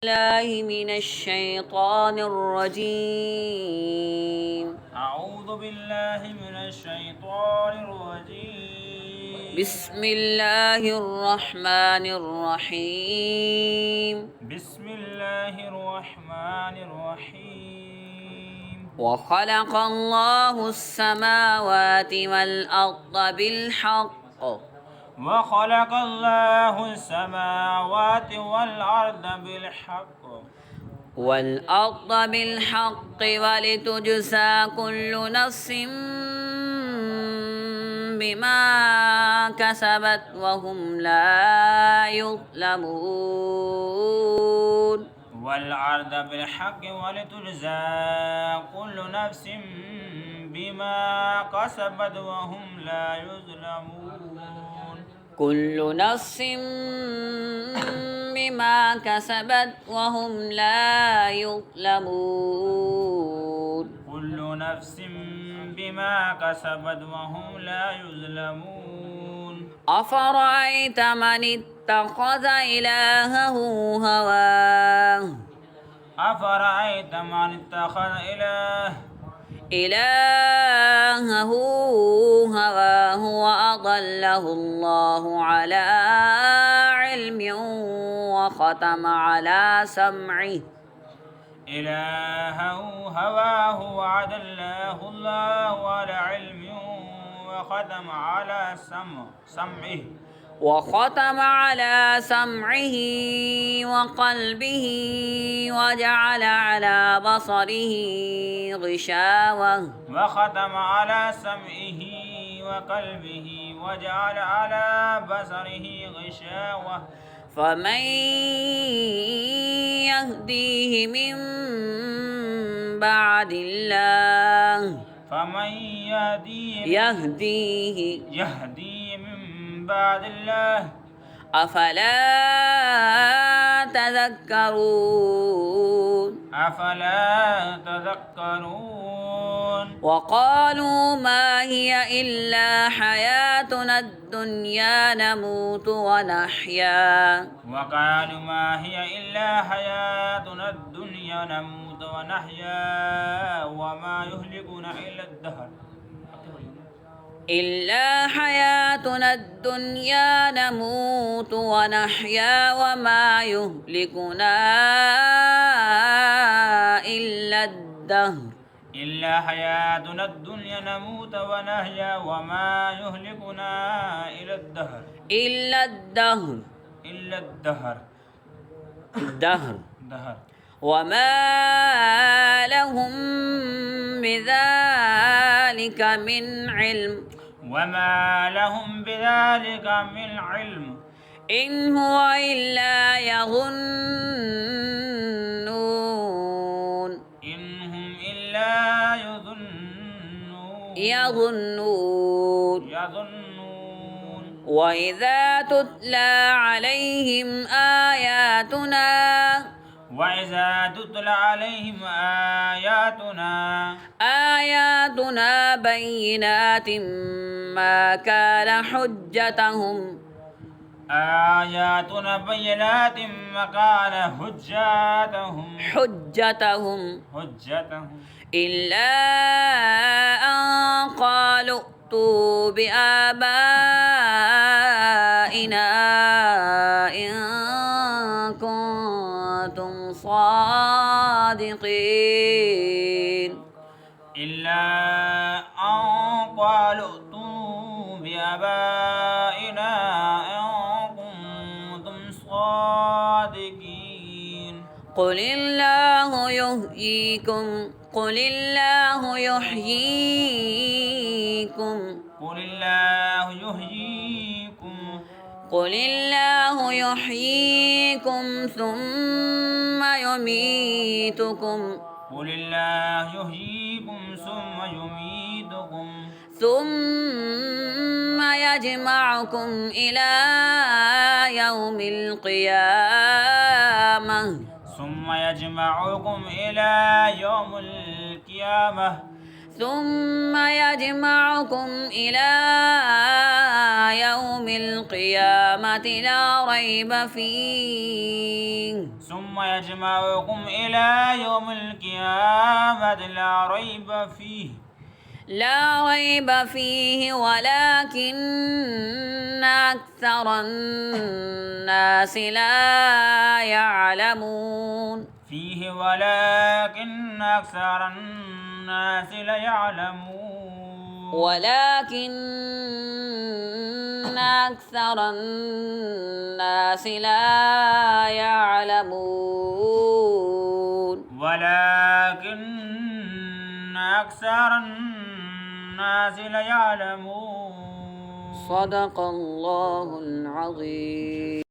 الله من الشيطان الرجيم. أعوذ بالله من الشيطان الرجيم. بسم الله الرحمن الرحيم. بسم الله الرحمن الرحيم. وخلق الله السماوات والأرض بالحق وخلق الله السماوات والأرض بالحق ولتجزى كل نفس بما كسبت وهم لا يظلمون. والأرض بالحق ولتجزى كل نفس بما كسبت وهم لا يظلمون. كل نفس بما كسبت وهم لا يظلمون. كل نفس بما كسبت وهم لا يظلمون. أفرأيت من اتخذ إلهه هواه أفرأيت من اتخذ إلهه هواه وأضله الله على علم وختم على سمعه إلهه هواه وأضله الله على علم وختم على سمعه وقلبه وجعل على بصره غشاوة وختم على سمعه وقلبه وجعل على بصره غشاوة. فمن يهديه من بعد الله فمن يهديه من بعد الله أفلا تذكرون. وقالوا ما هي إلا حياتنا الدنيا نموت ونحيا وما يهلكنا إلا الدهر. إلا حياتنا الدنيا نموت ونحيا وما يهلكنا إلا الدهر. إلا حياتنا الدنيا نموت ونحيا وما يهلكنا إلا الدهر. دهر. وما لهم بذلك من علم. إن هو إلا يظنون. وإذا تتلى عليهم آياتنا بينات ما كان حجتهم إلا أن قالوا ائتوا بآبائنا إن كنتم صادقين. إلا أن قالوا ائتوا بآبائنا إن كنتم صادقين. قل الله يحييكم ثم يميتكم ثم يجمعكم إلى يوم القيامة ثم يجمعكم إلى يوم القيامة لا ريب فيه ثم يجمعكم إلى يوم القيامة لا ريب فيه ولكن أكثر الناس لا يعلمون ولكن أكثر الناس لا يعلمون صدق الله العظيم.